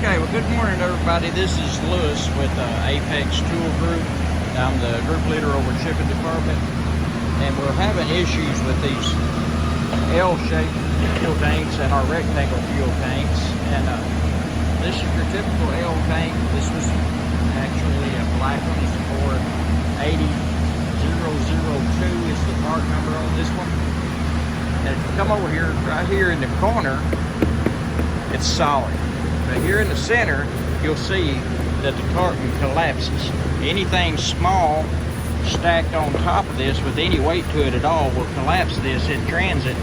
Okay, well, good morning, everybody. This is Lewis with Apex Tool Group. I'm the group leader over shipping department, and we're having issues with these L-shaped fuel tanks and our rectangle fuel tanks. And this is your typical L tank. This was actually a black one. It's Ford 80002 is the part number on this one. And if you come over here, right here in the corner, it's solid. But here in the center, you'll see that the carton collapses. Anything small stacked on top of this with any weight to it at all will collapse this in transit,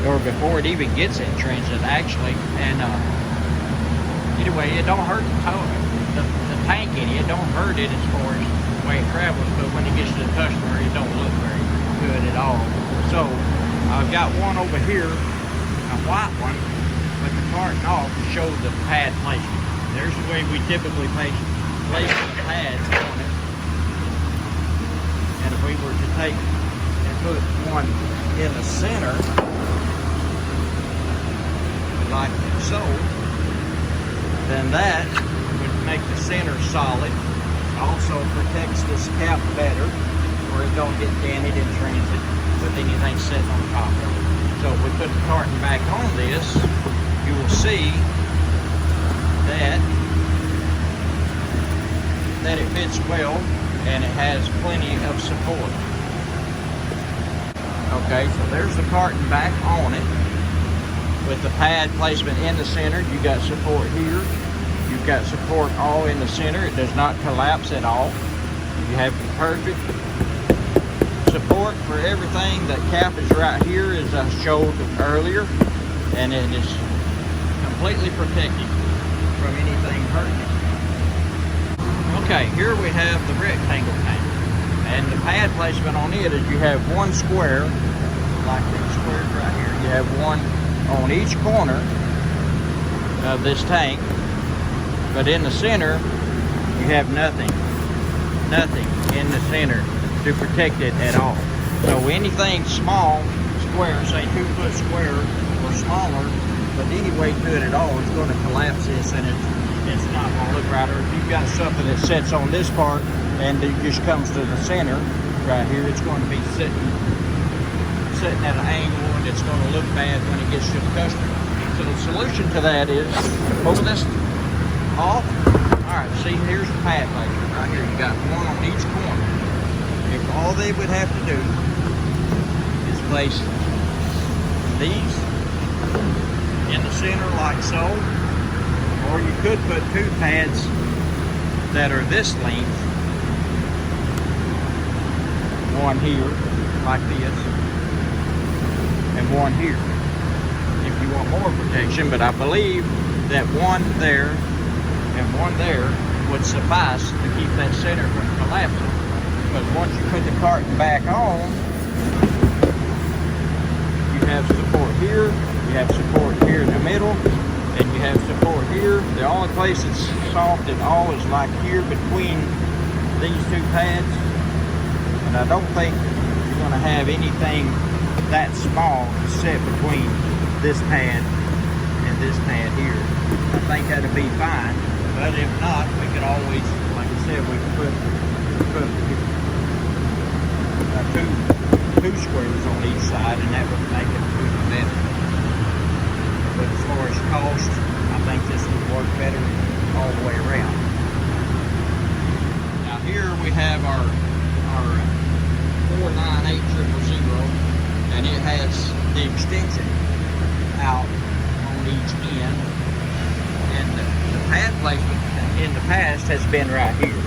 or before it even gets in transit, actually. And anyway, it don't hurt the tank any. It don't hurt it as far as the way it travels, but when it gets to the customer, it don't look very good at all. So I've got one over here, a white one, with the carton off to show the pad placement. There's the way we typically place the pads on it. And if we were to take and put one in the center, like so, then that would make the center solid. Also protects this cap better, where it don't get dented in transit with anything sitting on top of it. So if we put the carton back on this, you will see that it fits well and it has plenty of support. Okay, so there's the carton back on it with the pad placement in the center. You got support here. You've got support all in the center. It does not collapse at all. You have perfect support for everything. That cap is right here, as I showed earlier, and it is completely protected from anything hurting it. Okay, here we have the rectangle tank, and the pad placement on it is you have one square, like these squares right here. You have one on each corner of this tank, but in the center you have nothing in the center to protect it at all. So anything small, square, say 2 foot square or smaller, but any weight to it at all is going to collapse this, and it's not going to look right. Or if you've got something that sits on this part and it just comes to the center right here, it's going to be sitting at an angle, and it's going to look bad when it gets to the customer. So the solution to that is to pull this off. All right, see, here's the pad placement right here. You got one on each corner. If all they would have to do is place these in the center like so, or you could put 2 pads that are this length, one here like this and one here, if you want more protection. But I believe that one there and one there would suffice to keep that center from collapsing, because once you put the carton back on, you have support here, you have support here in the middle, and you have support here. The only place that's soft at all is like here between these 2 pads. And I don't think you're going to have anything that small to sit between this pad and this pad here. I think that'll be fine. But if not, we could always, like I said, we could put two squares on each side, and that would make it even better. But as far as cost, I think this would work better all the way around. Now here we have our 498000, and it has the extension out on each end. And the pad placement in the past has been right here.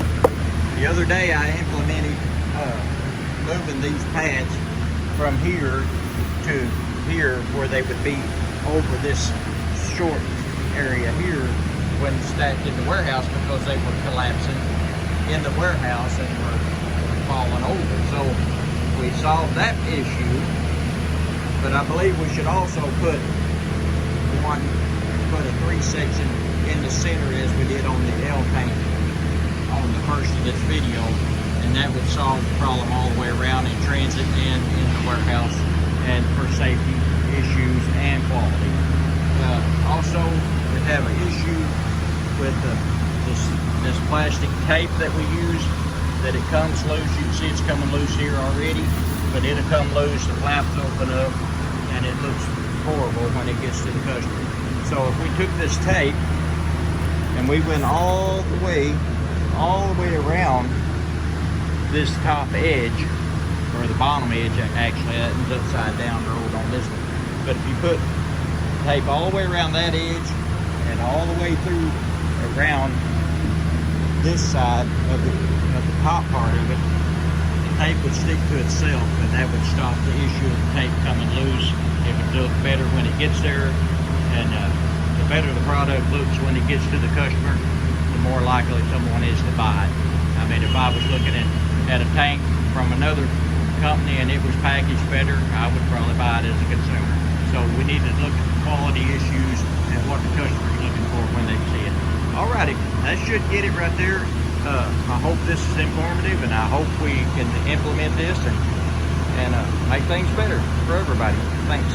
The other day I implemented moving these pads from here to here, where they would be over this short area here when stacked in the warehouse, because they were collapsing in the warehouse and were falling over. So we solved that issue, but I believe we should also put a 3 section in the center, as we did on the L tank on the first of this video, and that would solve the problem all the way around in transit and in the warehouse, and for safety issues and quality. Also, we have an issue with this plastic tape that we use, that it comes loose. You can see it's coming loose here already, but it'll come loose, the flaps open up, and it looks horrible when it gets to the customer. So if we took this tape and we went all the way around this top edge, or the bottom edge, actually, that one's upside down rolled on this one. But if you put tape all the way around that edge and all the way through around this side of the top part of it, the tape would stick to itself, and that would stop the issue of the tape coming loose. It would look better when it gets there, and the better the product looks when it gets to the customer, the more likely someone is to buy it. I mean, if I was looking at a tank from another company and it was packaged better, I would probably buy it as a consumer. So we need to look at the quality issues and what the customer's looking for when they see it. Alrighty, that should get it right there. I hope this is informative, and I hope we can implement this and make things better for everybody. Thanks.